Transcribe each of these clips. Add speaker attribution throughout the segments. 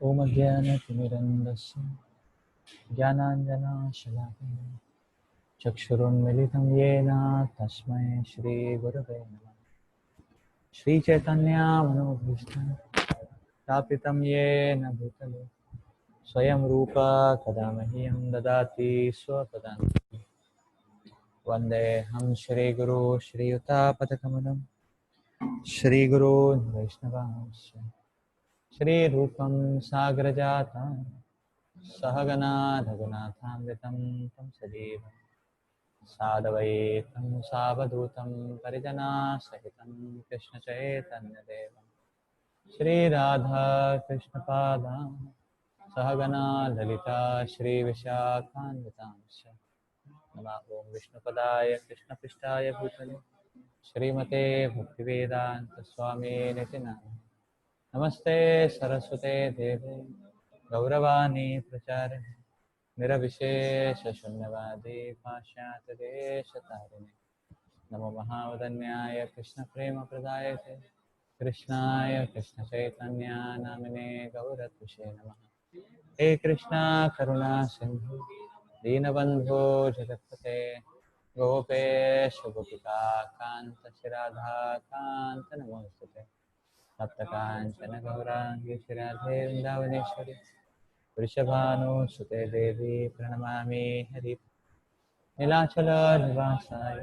Speaker 1: ॐ ज्ञानतिमिरन्धस्य ज्ञानाञ्जनशलाकया चक्षुरुन्मिलितं येन तस्मै श्रीगुरवे नमः। श्रीचैतन्यमनोभीष्टं स्थापितं येन भूतले स्वयं रूपा कदा मह्यं ददाति स्वपदान्तिकं। वन्देऽहं श्रीगुरो श्रीयुतापदकमलं श्रीगुरोन् वैष्णवांश्च श्रीरूपं साग्रजातं सहगना रघुनाथान्वितं तं सजीवं साधवैतं सावधूतं परिजनासहितं कृष्णचैतन्यदेवं श्रीराधा कृष्णपादां सहगना ललिता श्रीविशाखान्वितांश्च नमः। ॐ विष्णुपदाय कृष्णपृष्ठाय भूतले श्रीमते भक्तिवेदान्तस्वामिनिति नामिने नमस्ते सरस्वते देवे गौरवाणी प्रचारिणे निरविशेषशून्यवादी पाश्चात्यदेशतारिणे नमो महावदन्याय कृष्णप्रेमप्रदायते कृष्णाय कृष्णचैतन्य नामिने गौरत्विषे नमः। हे कृष्णा करुणा सिन्धु दीनबन्धो जगत्पते गोपेश गोपिका कान्त राधा कान्त नमोस्तुते सप्तकाञ्चन गौराङ्गी राधे वृन्दावनेश्वरी वृषभानुसुते देवी प्रणमामि हरि नीलाचल निवासाय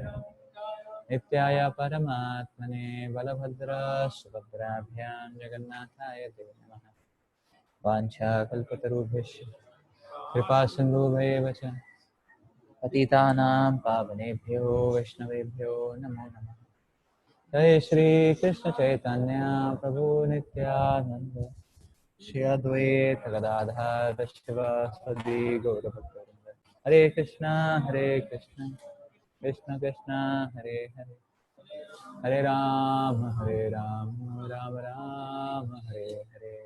Speaker 1: नित्याय परमात्मने बलभद्र सुभद्राभ्यां जगन्नाथाय ते नमः। वाञ्छाकल्पतरुभ्यश्च कृपासिन्धुभ्येव च पतितानां पावनेभ्यो वैष्णवेभ्यो नमो नमः। जय श्री कृष्ण चैतन्य प्रभु नित्यानंद श्री अद्वैत गदाधर शिवासादि गौरभक्तवृंद। हरे कृष्णा कृष्ण कृष्ण हरे हरे हरे राम राम राम हरे हरे।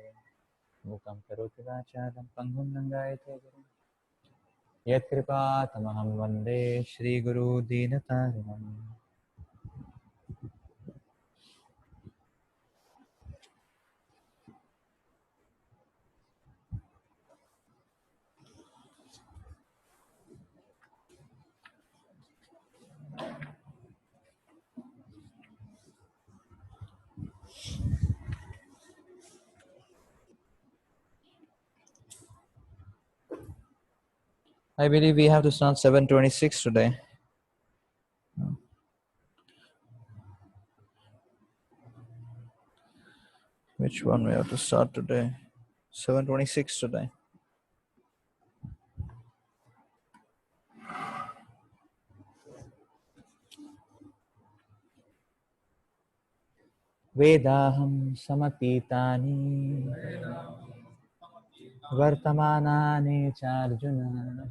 Speaker 1: मूकं करोति वाचालं पङ्गुं लङ्घयते गिरिं यत्कृपातमहं वन्दे श्रीगुरु दीनतारिणम्। I believe we have to start 7:26 today. Which one we have to start today? 7:26 today. Vedaham samapitani vartamanani charjuna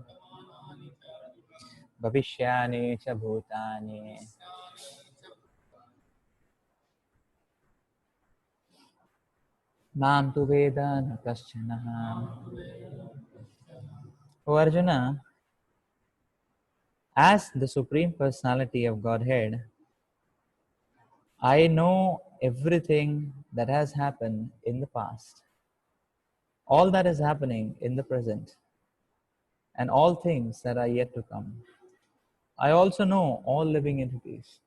Speaker 1: bhavishyani cha bhutani mam tu veda na kaschana. O Arjuna, as the Supreme Personality of Godhead, I know everything that has happened in the past, all that is happening in the present, and all things that are yet to come. I also know all living entities.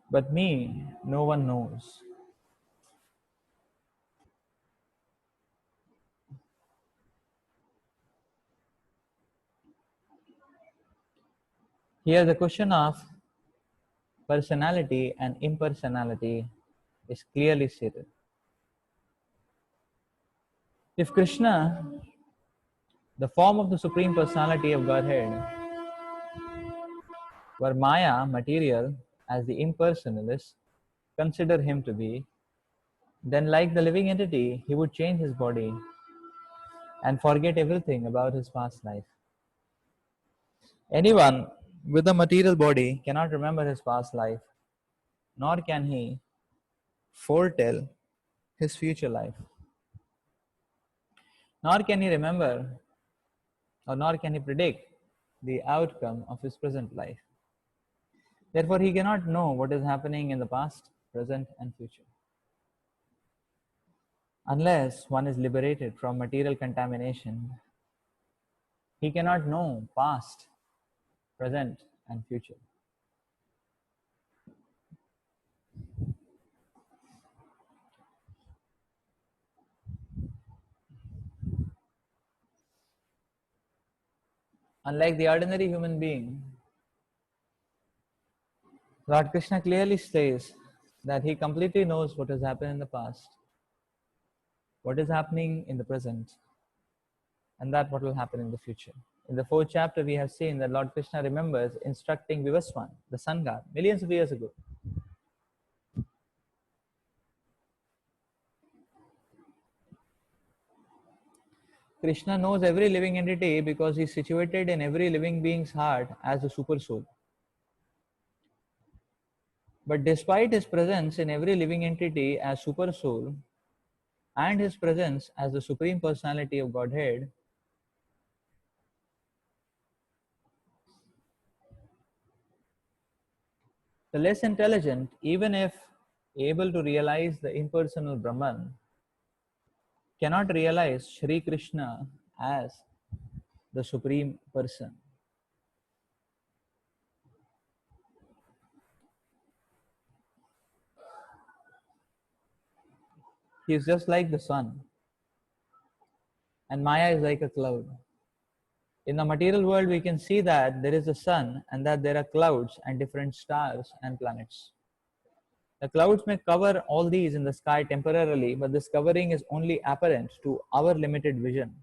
Speaker 1: But me, no one knows. Here the question of personality and impersonality is clearly stated. If Krishna, the form of the Supreme Personality of Godhead, were Maya, material, as the impersonalists consider him to be, then like the living entity, he would change his body and forget everything about his past life. Anyone with a material body cannot remember his past life, nor can he foretell his future life, nor can he remember or nor can he predict the outcome of his present life. Therefore, he cannot know what is happening in the past, present, and future. Unless one is liberated from material contamination, he cannot know past, present, and future. Unlike the ordinary human being, Lord Krishna clearly says that he completely knows what has happened in the past, what is happening in the present, and that what will happen in the future. In the fourth chapter, we have seen that Lord Krishna remembers instructing Vivaswan, the sun god, millions of years ago. Krishna knows every living entity because he is situated in every living being's heart as the super soul. But despite his presence in every living entity as super soul and his presence as the supreme personality of Godhead, the less intelligent, even if able to realize the impersonal Brahman, cannot realize Shri Krishna as the supreme person. He is just like the sun, and Maya is like a cloud. In the material world, we can see that there is a sun and that there are clouds and different stars and planets. The clouds may cover all these in the sky temporarily, but this covering is only apparent to our limited vision.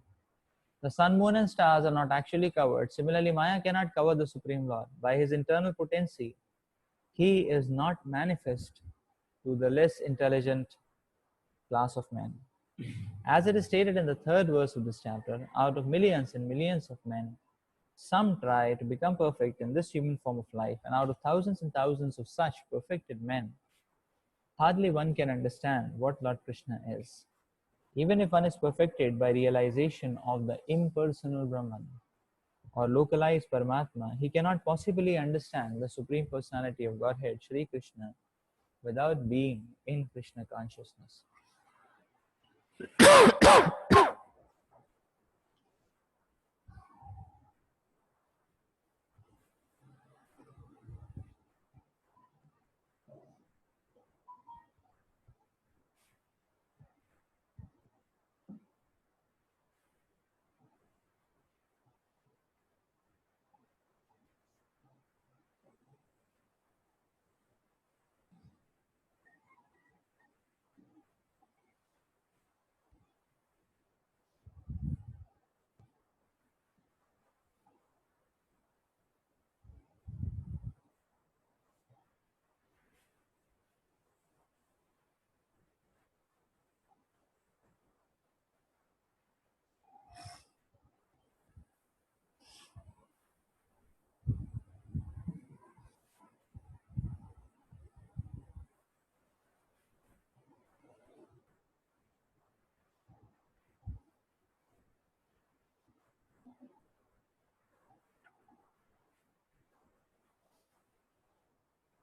Speaker 1: The sun, moon, and stars are not actually covered. Similarly, Maya cannot cover the Supreme Lord. By his internal potency, he is not manifest to the less intelligent class of men. As it is stated in the third verse of this chapter, out of millions and millions of men, some try to become perfect in this human form of life, and out of thousands and thousands of such perfected men, hardly one can understand what Lord Krishna is. Even if one is perfected by realization of the impersonal Brahman or localized Paramatma, he cannot possibly understand the Supreme Personality of Godhead, Shri Krishna, without being in Krishna consciousness.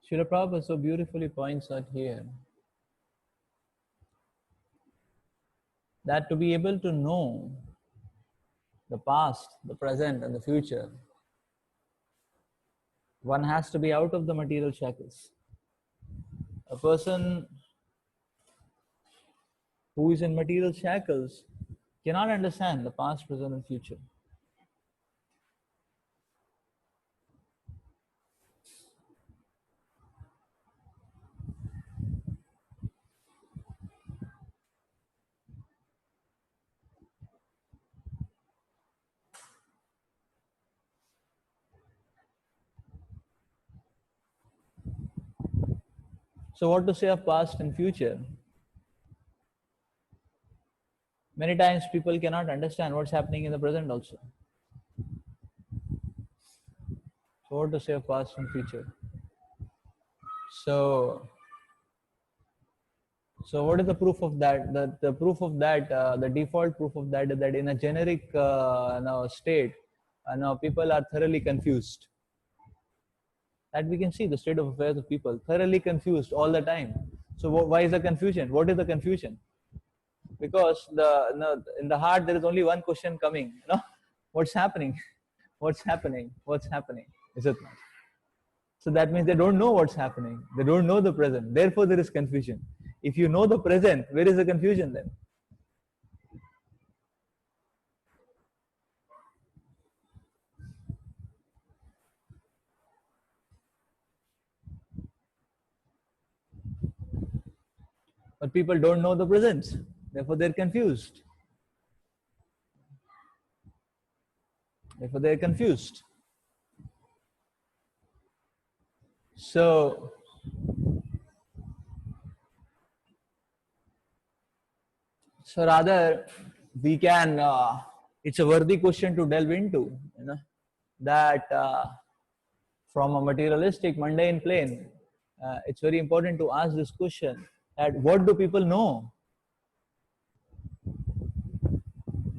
Speaker 1: Srila Prabhupada so beautifully points out here that to be able to know the past, the present, and the future, one has to be out of the material shackles. A person who is in material shackles cannot understand the past, present, and future. So, what to say of past and future? Many times people cannot understand what's happening in the present also. So, what to say of past and future? So, what is the proof of that? The proof of that, the default proof of that is that in a generic state, now people are thoroughly confused. That we can see the state of affairs of people thoroughly confused all the time. So why is the confusion? What is the confusion? because in the heart there is only one question coming, what's happening? What's happening? What's happening? Is it not? So that means they don't know what's happening. They don't know the present. Therefore, there is confusion. If you know the present, where is the confusion then? But people don't know the present. Therefore, they're confused. Therefore, they're confused. So, rather, we can. It's a worthy question to delve into. That from a materialistic, mundane plane, it's very important to ask this question: that what do people know?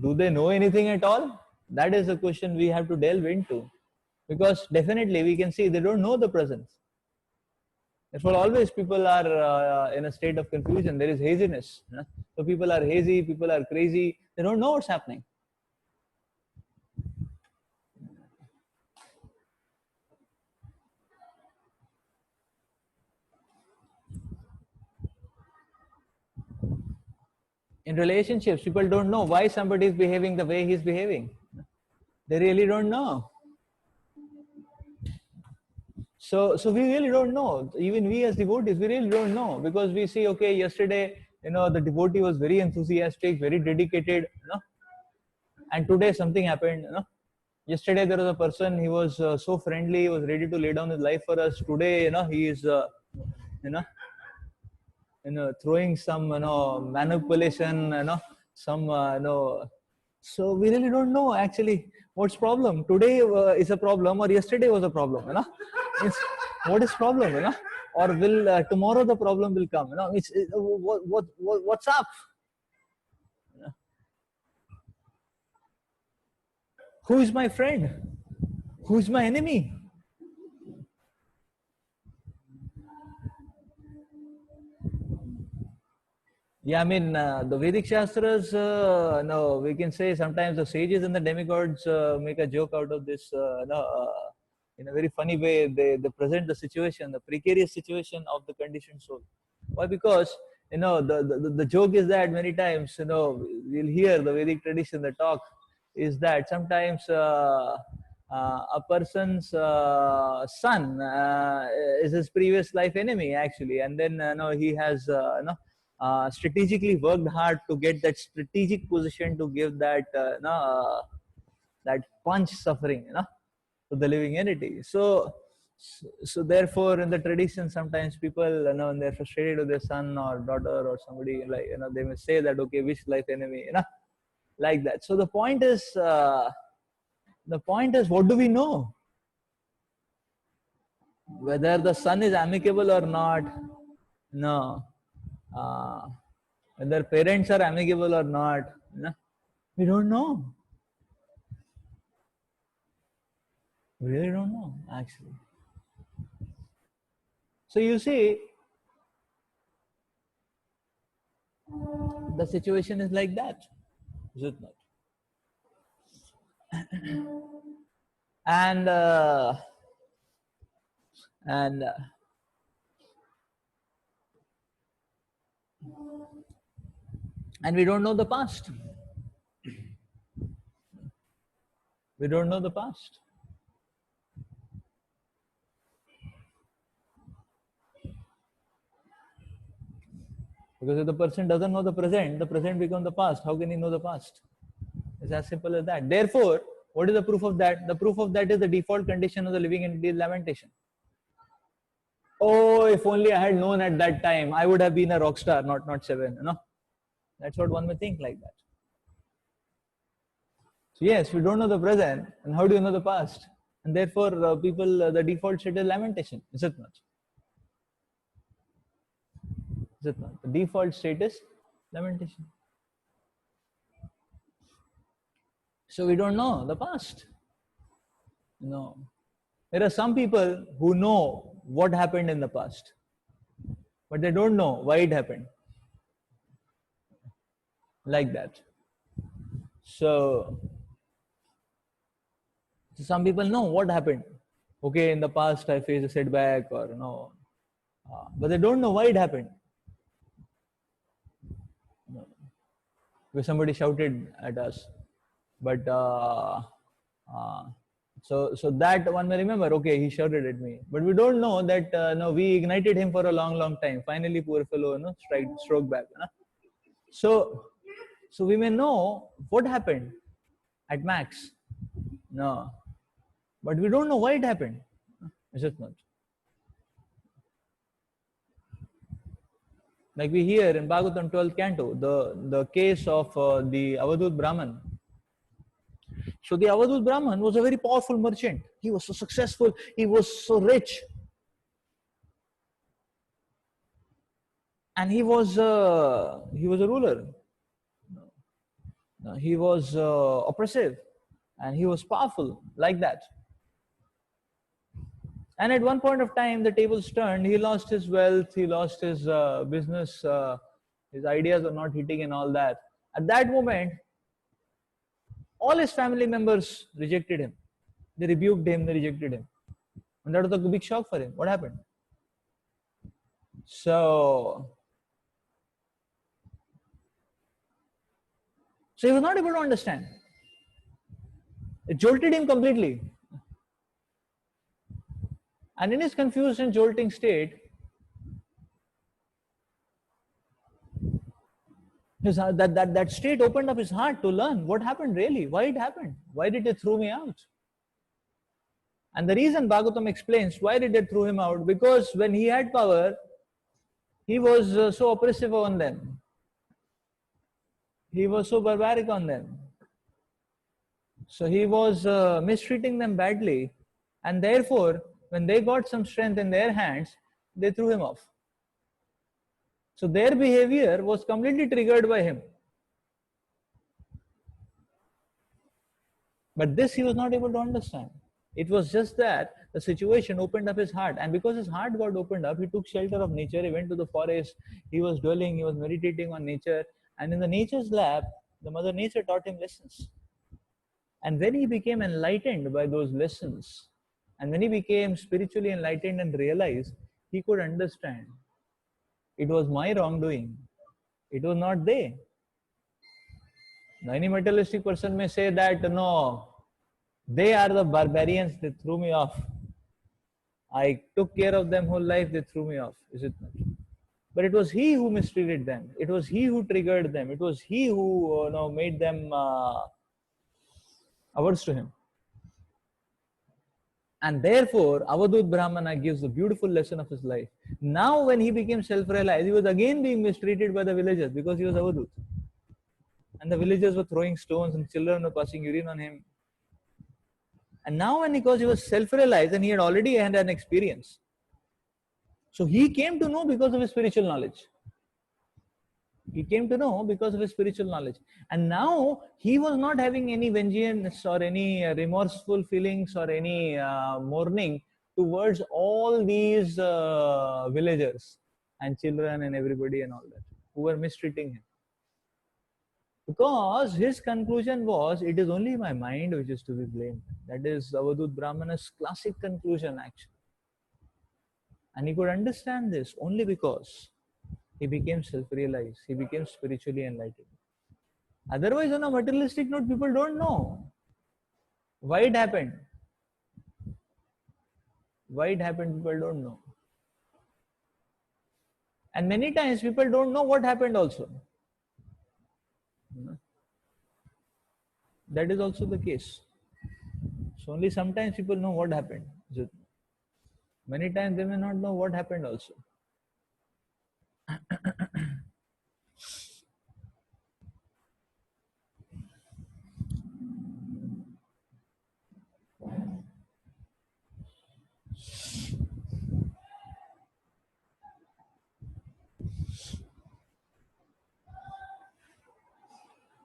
Speaker 1: Do they know anything at all? That is a question we have to delve into, because definitely we can see they don't know the presence. Therefore, always people are in a state of confusion. There is haziness. So people are hazy, people are crazy. They don't know what's happening. In relationships, people don't know why somebody is behaving the way he's behaving. They really don't know. So we really don't know. Even we as devotees, we really don't know, because we see, okay, yesterday, the devotee was very enthusiastic, very dedicated, and today something happened. Yesterday there was a person, he was so friendly, he was ready to lay down his life for us. Today, he is, you know, throwing some, manipulation, some, so we really don't know actually what's problem. Today is a problem, or yesterday was a problem, It's, what is problem, or will tomorrow the problem will come, what's up? Who is my friend? Who is my enemy? Yeah, I mean, the Vedic Shastras, no, we can say sometimes the sages and the demigods make a joke out of this, in a very funny way. They present the situation, the precarious situation of the conditioned soul. Why? Because, the joke is that many times, we'll hear the Vedic tradition, the talk is that sometimes a person's son is his previous life enemy, actually, and then, he has, strategically worked hard to get that strategic position to give that that punch suffering, to the living entity. So therefore, in the tradition, sometimes people, when they're frustrated with their son or daughter or somebody, like, they may say that, okay, which life enemy, like that. So the point is, what do we know? Whether the son is amicable or not? No. Whether parents are amicable or not? No. We don't know. We really don't know, actually. So you see, the situation is like that, is it not? And and and we don't know the past. We don't know the past. Because if the person doesn't know the present becomes the past. How can he know the past? It's as simple as that. Therefore, what is the proof of that? The proof of that is the default condition of the living entity is lamentation. Oh, if only I had known at that time, I would have been a rock star, not seven. That's what one may think like that. So yes, we don't know the present, and how do you know the past? And therefore, people, the default state is lamentation. Is it not? Is it not? The default state is lamentation. So we don't know the past. No. There are some people who know what happened in the past, but they don't know why it happened. like that. So some people know what happened. Okay, in the past I faced a setback, or but they don't know why it happened. Because somebody shouted at us, but uh, so that one may remember. Okay, he shouted at me, but we don't know that no, we ignited him for a long time. Finally, poor fellow, stroke back. So so we may know what happened at max. No, but we don't know why it happened. Is it not? Like we hear in Bhagavatam 12th canto, the case of the Avadut Brahman. So the Avadut Brahman was a very powerful merchant. He was so successful. He was so rich, and he was a ruler. He was oppressive, and he was powerful like that. And at one point of time, the tables turned. He lost his wealth. He lost his business. His ideas were not hitting, and all that. At that moment, all his family members rejected him. They rebuked him. They rejected him, and that was a big shock for him. What happened? So he was not able to understand. It jolted him completely. And in his confused and jolting state, that state opened up his heart to learn what happened really, why it happened, why did they throw me out. And the reason Bhagavatam explains why did they throw him out, because when he had power, he was so oppressive on them. He was so barbaric on them. So he was mistreating them badly, and therefore when they got some strength in their hands, they threw him off. So their behavior was completely triggered by him. But this he was not able to understand. It was just that the situation opened up his heart, and because his heart got opened up, he took shelter of nature. He went to the forest. He was dwelling, he was meditating on nature, and in the nature's lab, the Mother Nature taught him lessons. And when he became enlightened by those lessons, and when he became spiritually enlightened and realized, he could understand it was my wrongdoing, it was not they. Now, any materialistic person may say that no, they are the barbarians, they threw me off. I took care of them whole life, they threw me off. Is it not? But it was he who mistreated them. It was he who triggered them. It was he who made them averse to him. And therefore, Avadut Brahmana gives a beautiful lesson of his life. Now, when he became self-realized, he was again being mistreated by the villagers because he was Avadut. And the villagers were throwing stones, and children were passing urine on him. And now, because he was self-realized and he had already had an experience, so he came to know because of his spiritual knowledge. He came to know because of his spiritual knowledge. And now he was not having any vengeance or any remorseful feelings or any mourning towards all these villagers and children and everybody and all that who were mistreating him. Because his conclusion was, it is only my mind which is to be blamed. That is Avadut Brahmana's classic conclusion actually. And he could understand this only because he became self-realized. He became spiritually enlightened. Otherwise, on a materialistic note, people don't know why it happened. Why it happened, people don't know. And many times, people don't know what happened also. That is also the case. So only sometimes people know what happened. Many times they may not know what happened also.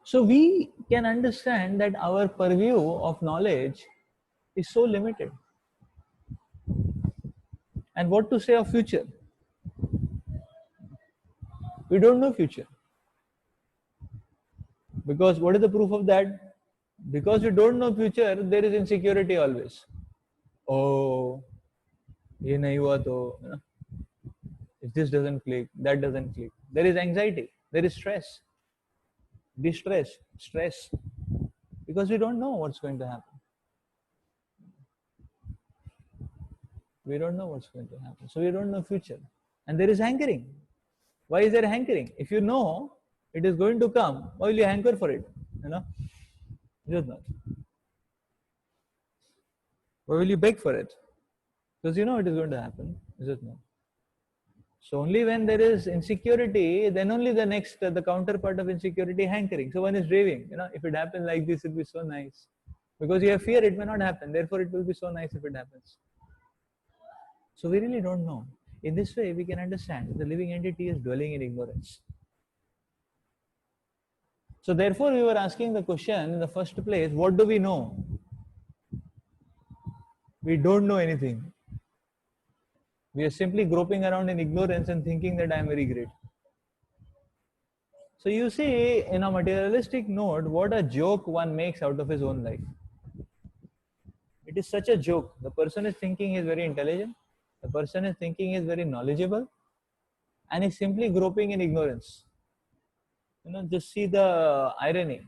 Speaker 1: So we can understand that our purview of knowledge is so limited. And what to say of future? We don't know future. Because what is the proof of that? Because you don't know future, there is insecurity always. Oh, ये नहीं हुआ तो, if this doesn't click, that doesn't click. There is anxiety, there is stress, distress, stress, because we don't know what's going to happen. We don't know what's going to happen. So we don't know future. And there is hankering. Why is there hankering? If you know it is going to come, why will you hanker for it? You know? Just not. Why will you beg for it? Because you know it is going to happen. Is it not? So only when there is insecurity, then only the next, the counterpart of insecurity, hankering. So one is raving. If it happens like this, it will be so nice. Because you have fear, it may not happen. Therefore, it will be so nice if it happens. So we really don't know. In this way, we can understand the living entity is dwelling in ignorance. So therefore, we were asking the question in the first place, what do we know? We don't know anything. We are simply groping around in ignorance and thinking that I am very great. So you see, in a materialistic note, what a joke one makes out of his own life. It is such a joke. The person is thinking he is very intelligent. The person is thinking he is very knowledgeable. And is simply groping in ignorance. Just see the irony.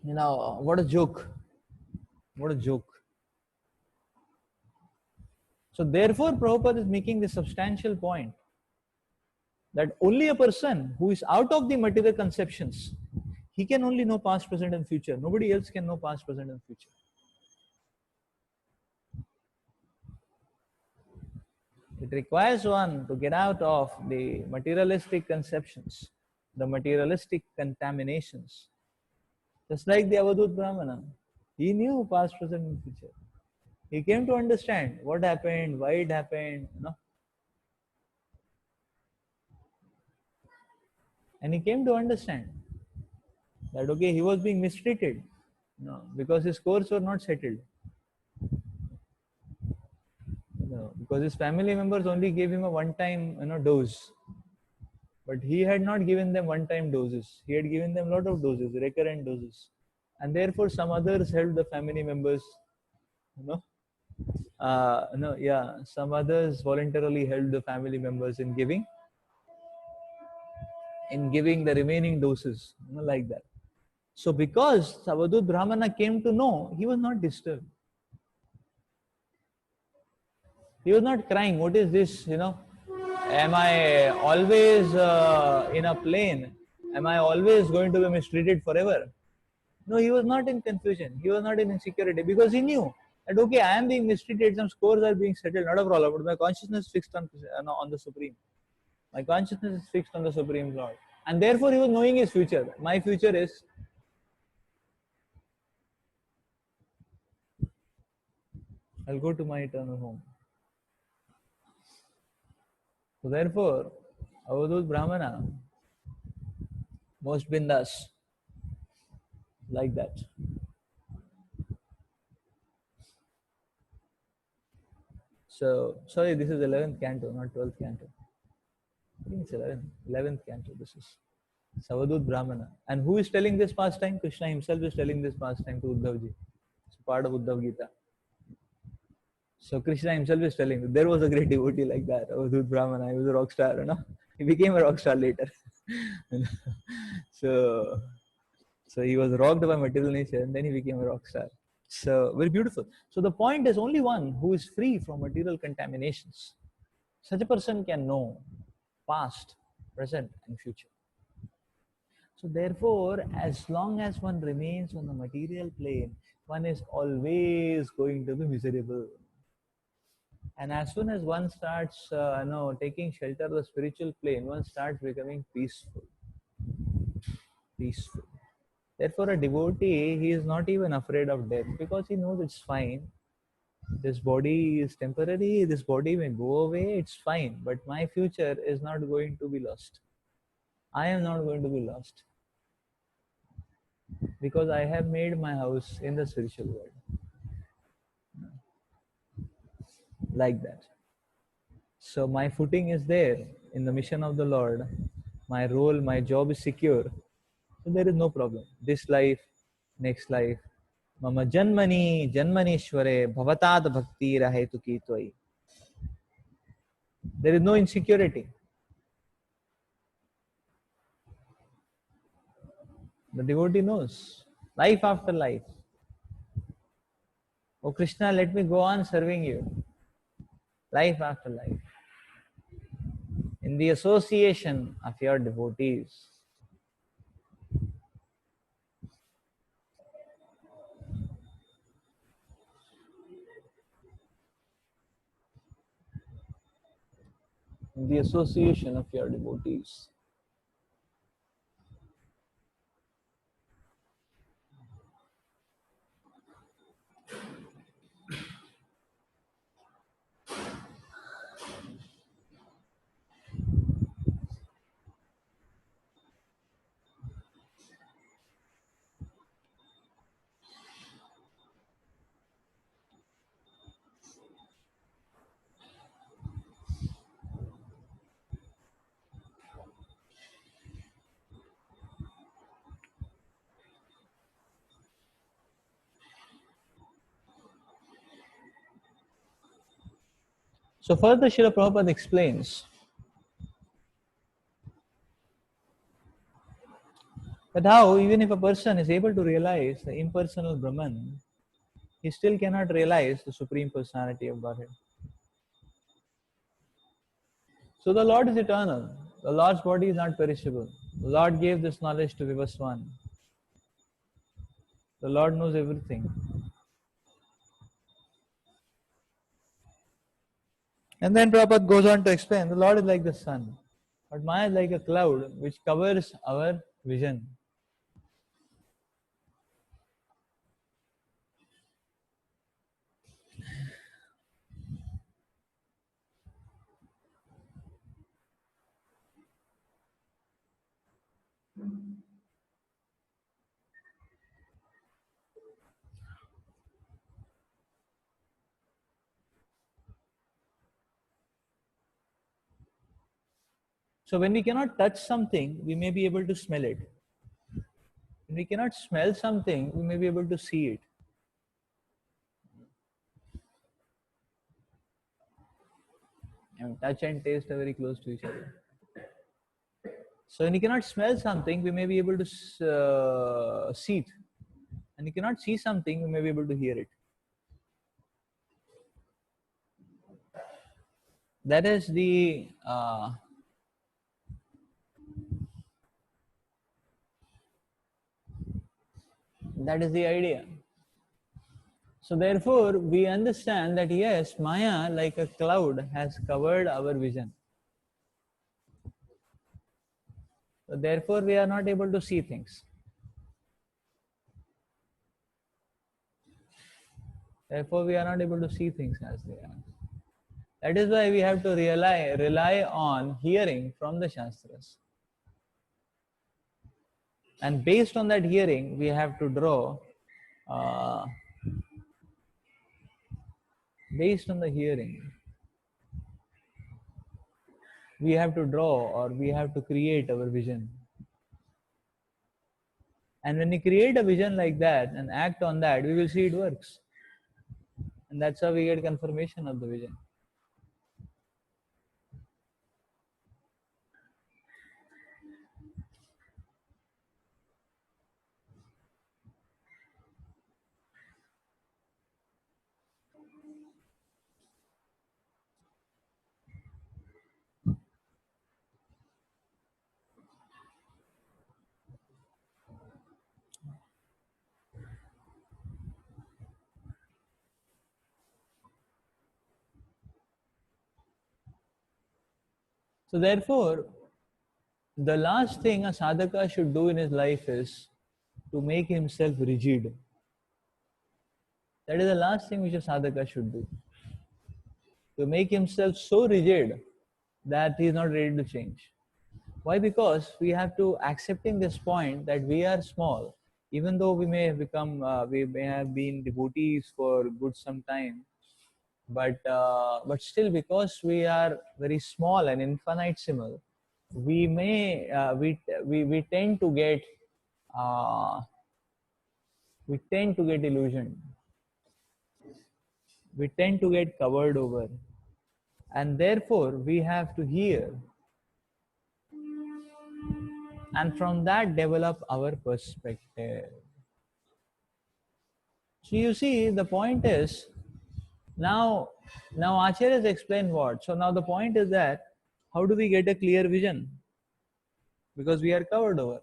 Speaker 1: What a joke. What a joke. So therefore, Prabhupada is making this substantial point that only a person who is out of the material conceptions, he can only know past, present and future. Nobody else can know past, present and future. It requires one to get out of the materialistic conceptions, the materialistic contaminations. Just like the Avadut Brahmana, he knew past, present and future. He came to understand what happened, why it happened, And he came to understand that, okay, he was being mistreated, because his scores were not settled. Because his family members only gave him a one-time, dose. But he had not given them one-time doses. He had given them a lot of doses, recurrent doses. And therefore, some others helped the family members, some others voluntarily helped the family members in giving the remaining doses, like that. So because Savadut Brahmana came to know, he was not disturbed. He was not crying, what is this, am I always in a plane? Am I always going to be mistreated forever? No, he was not in confusion. He was not in insecurity because he knew that, okay, I am being mistreated, some scores are being settled, not a problem, but my consciousness is fixed on the Supreme. My consciousness is fixed on the Supreme Lord. And therefore he was knowing his future. My future is, I'll go to my eternal home. So therefore, Avadut Brahmana was bindas, like that. So, sorry, this is 11th canto, not 12th canto. I think it's 11th canto, this is. Savadut Brahmana. And who is telling this pastime? Krishna himself is telling this pastime to Uddhavji. It's part of Uddhav Gita. So Krishna himself is telling, there was a great devotee like that, Avadut Brahmana. He was a rock star, He became a rock star later. so he was rocked by material nature and then he became a rock star. So very beautiful. So the point is, only one who is free from material contaminations. Such a person can know past, present and future. So therefore, as long as one remains on the material plane, one is always going to be miserable. And as soon as one starts taking shelter of the spiritual plane, one starts becoming peaceful. Peaceful. Therefore, a devotee, he is not even afraid of death because he knows it's fine. This body is temporary, this body may go away, it's fine. But my future is not going to be lost. I am not going to be lost. Because I have made my house in the spiritual world. Like that. So my footing is there in the mission of the Lord. my role, my job is secure, so there is no problem. This life, next life. Mama janmani janmanishware bhavatad bhakti rahetuki twai. There is no insecurity. The devotee knows life after life. Oh Krishna, let me go on serving you. Life after life. In the association of your devotees. In the association of your devotees. So further Srila Prabhupada explains that how even if a person is able to realize the impersonal Brahman, he still cannot realize the Supreme Personality of Godhead. So the Lord is eternal. The Lord's body is not perishable. The Lord gave this knowledge to Vivaswan. The Lord knows everything. And then Prabhupada goes on to explain the Lord is like the sun, but Maya is like a cloud which covers our vision. So when we cannot touch something, we may be able to smell it. When we cannot smell something, we may be able to see it. I mean, touch and taste are very close to each other. So when you cannot smell something, we may be able to see it. And you cannot see something, we may be able to hear it. That is the idea. So therefore, we understand that yes, Maya, like a cloud, has covered our vision. So therefore, we are not able to see things. Therefore, we are not able to see things as they are. That is why we have to rely on hearing from the Shastras. And based on that hearing, we have to draw, uh, based on the hearing, we have to draw or we have to create our vision. And when we create a vision like that and act on that, we will see it works. And that's how we get confirmation of the vision. So therefore, the last thing a sadhaka should do in his life is to make himself rigid. That is the last thing which a sadhaka should do. To make himself so rigid that he is not ready to change. Why? Because we have to accepting this point that we are small, even though we may have become, we may have been devotees for good some time, but still because we are very small and infinitesimal, we may we tend to get uh, illusioned, we tend to get covered over, and therefore we have to hear, and from that develop our perspective. So you see, the point is, now Acharya has explained what. So now the point is that how do we get a clear vision? Because we are covered over.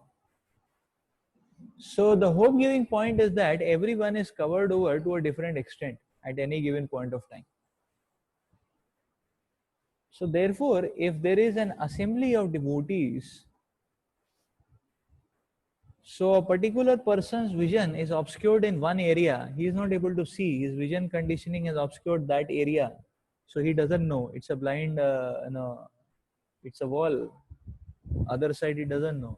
Speaker 1: So the hope giving point is that everyone is covered over to a different extent at any given point of time. So therefore, if there is an assembly of devotees, so a particular person's vision is obscured in one area, he is not able to see, his vision conditioning has obscured that area. So he doesn't know, it's a blind, it's a wall, other side he doesn't know.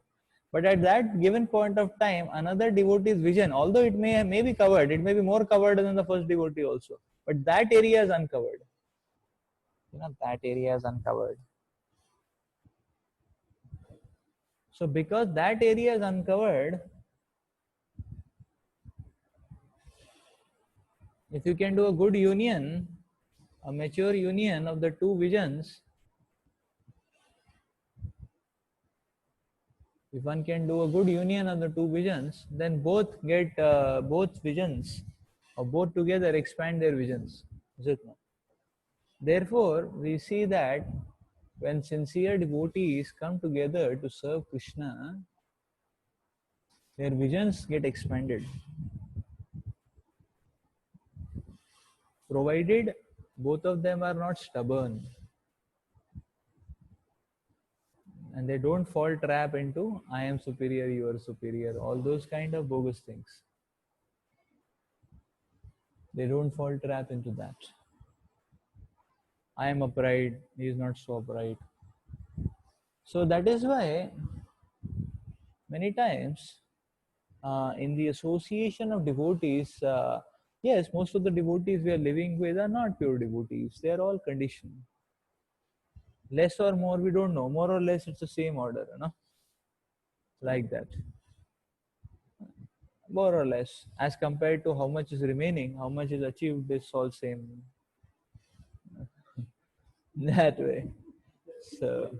Speaker 1: But at that given point of time, another devotee's vision, although it may be covered, it may be more covered than the first devotee also, but that area is uncovered. That area is uncovered. So because that area is uncovered, if you can do a good union, a mature union of the two visions, if one can do a good union of the two visions, then both get both visions, or both together expand their visions. Is it not? Therefore, we see that when sincere devotees come together to serve Krishna, their visions get expanded, provided both of them are not stubborn and they don't fall trap into I am superior, you are superior, all those kind of bogus things. They don't fall trap into that. I am upright, he is not so upright. So that is why many times in the association of devotees, yes, most of the devotees we are living with are not pure devotees. They are all conditioned. Less or more, we don't know. More or less, it's the same order, like that. More or less, as compared to how much is remaining, how much is achieved, is all same. That way. So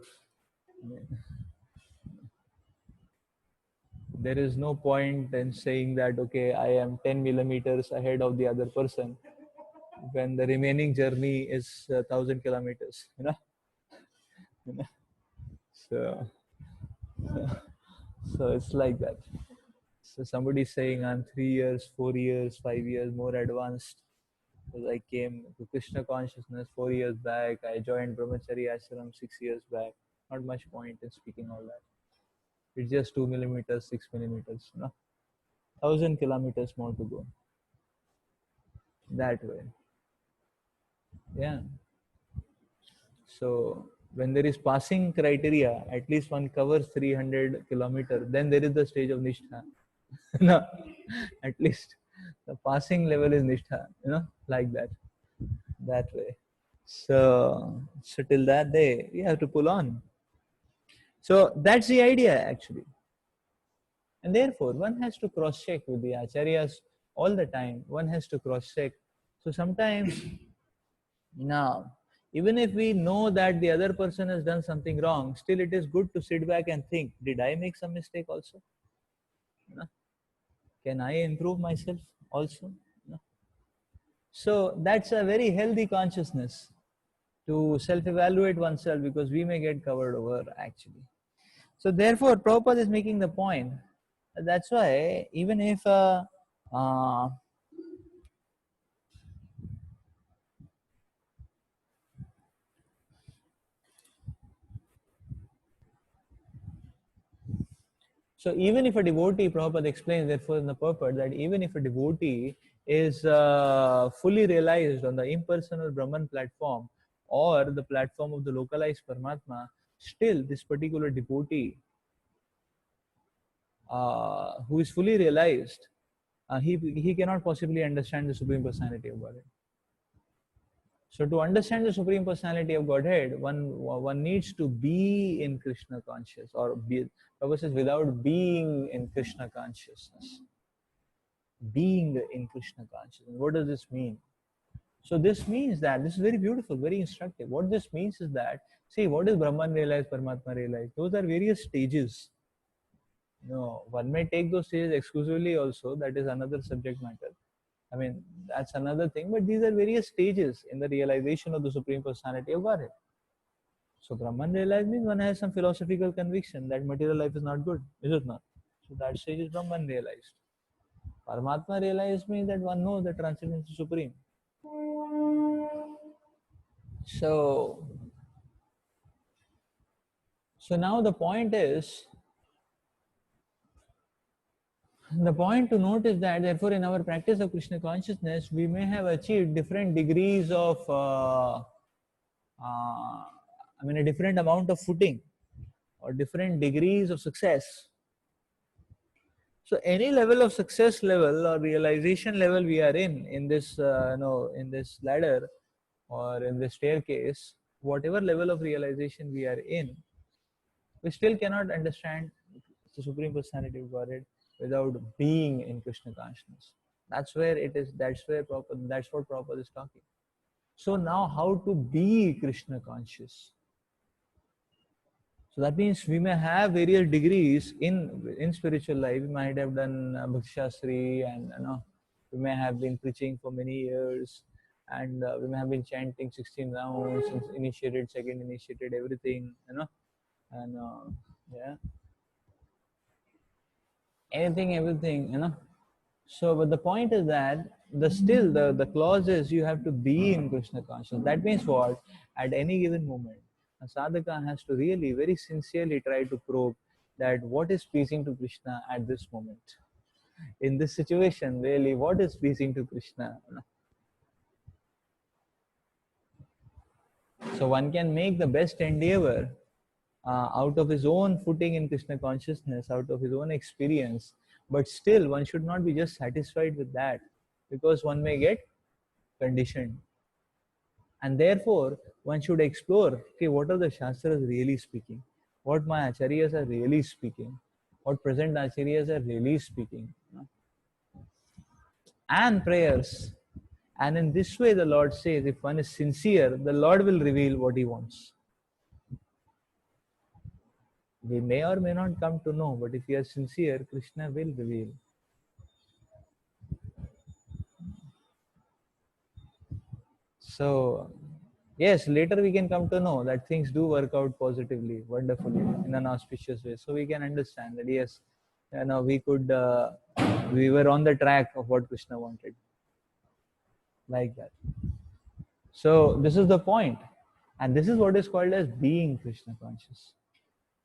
Speaker 1: there is no point in saying that, okay, I am 10 millimeters ahead of the other person when the remaining journey is 1,000 kilometers, So, so it's like that. So somebody saying I'm 3 years, 4 years, 5 years more advanced because I came to Krishna consciousness 4 years back. I joined Brahmachari Ashram 6 years back. Not much point in speaking all that. It's just 2 millimeters, 6 millimeters, 1,000 kilometers more to go. That way. Yeah. So when there is passing criteria, at least one covers 300 kilometers, then there is the stage of Nishtha. No, at least the passing level is Nishtha, like that. That way. So till that day, we have to pull on. So that's the idea actually. And therefore, one has to cross check with the acharyas all the time. One has to cross check. So sometimes, now, even if we know that the other person has done something wrong, still it is good to sit back and think, did I make some mistake also? Can I improve myself also? So that's a very healthy consciousness to self-evaluate oneself, because we may get covered over actually. So therefore, Prabhupada is making the point. That's why even if so even if a devotee, Prabhupada explains therefore in the purport that even if a devotee is fully realized on the impersonal Brahman platform or the platform of the localized Paramatma, still this particular devotee who is fully realized, he cannot possibly understand the Supreme Personality of Godhead. So to understand the Supreme Personality of Godhead, one needs to be in Krishna conscious, or be, Prabhupada says, without being in Krishna consciousness. Being in Krishna consciousness. What does this mean? So this means that, this is very beautiful, very instructive. What this means is that, see, what is Brahman realized, Paramatma realized? Those are various stages. No, one may take those stages exclusively also, that is another subject matter. I mean, that's another thing, but these are various stages in the realization of the Supreme Personality of Godhead. So Brahman realized means one has some philosophical conviction that material life is not good, is it not? So that stage is Brahman realized. Paramatma realized means that one knows that transcendence is supreme. So, so now the point to note is that therefore in our practice of Krishna consciousness, we may have achieved different degrees of, a different amount of footing or different degrees of success. So any level of success level or realization level we are in this, in this ladder or in this staircase, whatever level of realization we are in, we still cannot understand the Supreme Personality of Godhead without being in Krishna consciousness. That's where it is. That's where Prabhupada. That's what Prabhupada is talking. So now, how to be Krishna conscious? So that means we may have various degrees in spiritual life. We might have done Bhakti Shastri, and we may have been preaching for many years, and we may have been chanting 16 rounds, initiated, second initiated, everything, and yeah, anything, everything, So, but the point is that the clause is you have to be in Krishna consciousness. That means what? At any given moment, a sadhaka has to really very sincerely try to probe that what is pleasing to Krishna at this moment. In this situation, really, what is pleasing to Krishna? So one can make the best endeavor out of his own footing in Krishna consciousness, out of his own experience. But still, one should not be just satisfied with that, because one may get conditioned. And therefore, one should explore, okay, what are the Shastras really speaking? What my Acharyas are really speaking? What present Acharyas are really speaking? And prayers. And in this way, the Lord says, if one is sincere, the Lord will reveal what he wants. We may or may not come to know, but if you are sincere, Krishna will reveal. So, yes, later we can come to know that things do work out positively, wonderfully, in an auspicious way. So we can understand that yes, we were on the track of what Krishna wanted, like that. So this is the point, and this is what is called as being Krishna conscious.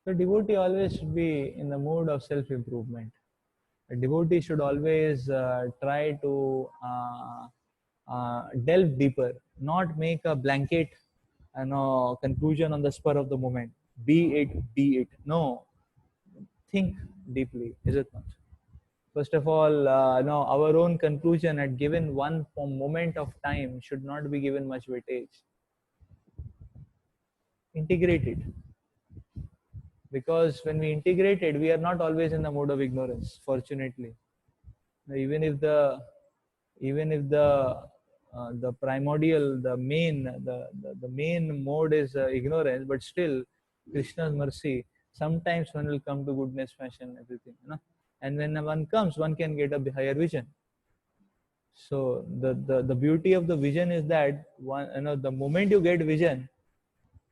Speaker 1: So devotee always should be in the mood of self-improvement. A devotee should always try to delve deeper, not make a blanket conclusion on the spur of the moment. Be it, be it. No, think deeply. Is it not? First of all, our own conclusion at given one moment of time should not be given much weightage. Integrate it, because when we integrate it, we are not always in the mode of ignorance. Fortunately, even if the primordial, the main mode is ignorance, but still Krishna's mercy, sometimes one will come to goodness, fashion, everything, and when one comes, one can get a higher vision. So the beauty of the vision is that one, the moment you get vision,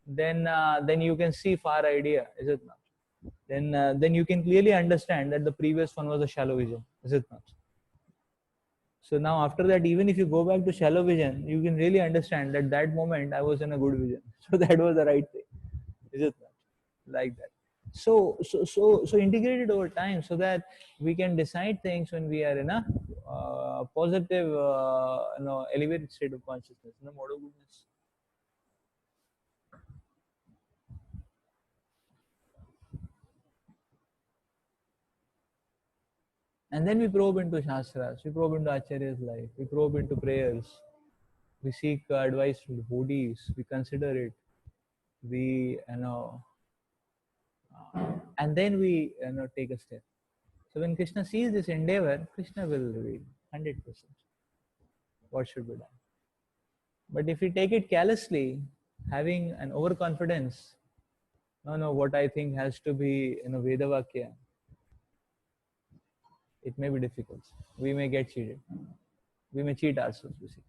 Speaker 1: then you can see far idea, is it not? Then you can clearly understand that the previous one was a shallow vision, is it not? So now after that, even if you go back to shallow vision, you can really understand that that moment I was in a good vision. So that was the right thing. Is it not? Like that. So integrate it over time so that we can decide things when we are in a positive, elevated state of consciousness, in the mode of goodness. And then we probe into Shastras, we probe into Acharya's life, we probe into prayers. We seek advice from the Bodhis, we consider it, we, and then we, take a step. So when Krishna sees this endeavor, Krishna will reveal 100% what should be done. But if we take it carelessly, having an overconfidence, no, what I think has to be, Vedavakya, it may be difficult. We may get cheated. We may cheat ourselves, basically.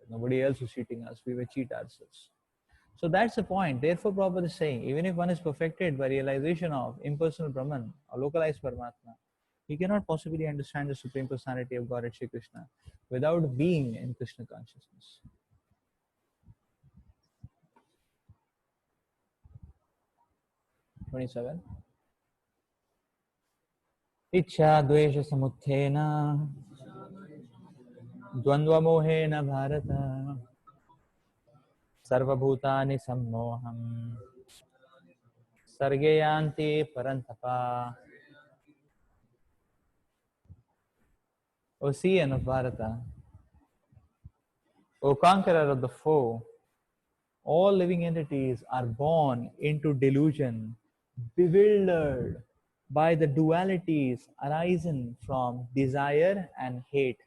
Speaker 1: Nobody else is cheating us. We may cheat ourselves. So that's the point. Therefore, Prabhupada is saying, even if one is perfected by realization of impersonal Brahman or localized Paramatma, he cannot possibly understand the Supreme Personality of Godhead Shri Krishna without being in Krishna consciousness. 27. Ichha dvesha samuthena dvandva mohena bharata sarvabhutani sammoham sargayanti parantapa. O Seon of Bharata, O conqueror of the foe, all living entities are born into delusion, bewildered by the dualities arising from desire and hate.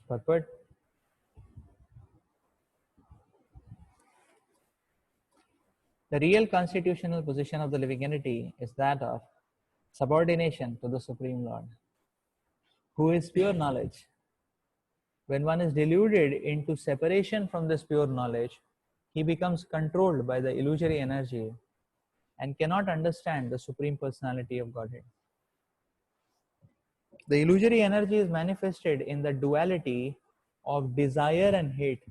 Speaker 1: Purport: the real constitutional position of the living entity is that of subordination to the Supreme Lord, who is pure knowledge. When one is deluded into separation from this pure knowledge, he becomes controlled by the illusory energy and cannot understand the Supreme Personality of Godhead. The illusory energy is manifested in the duality of desire and hate.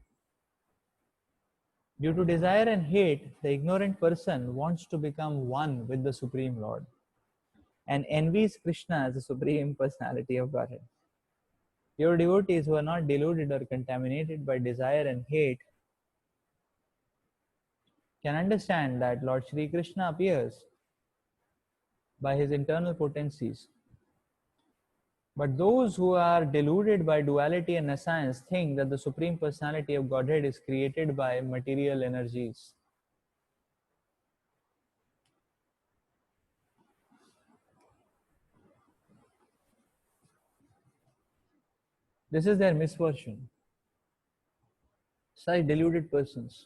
Speaker 1: Due to desire and hate, the ignorant person wants to become one with the Supreme Lord and envies Krishna as the Supreme Personality of Godhead. Pure devotees who are not deluded or contaminated by desire and hate can understand that Lord Shri Krishna appears by his internal potencies. But those who are deluded by duality and nescience think that the Supreme Personality of Godhead is created by material energies. This is their misfortune. Such deluded persons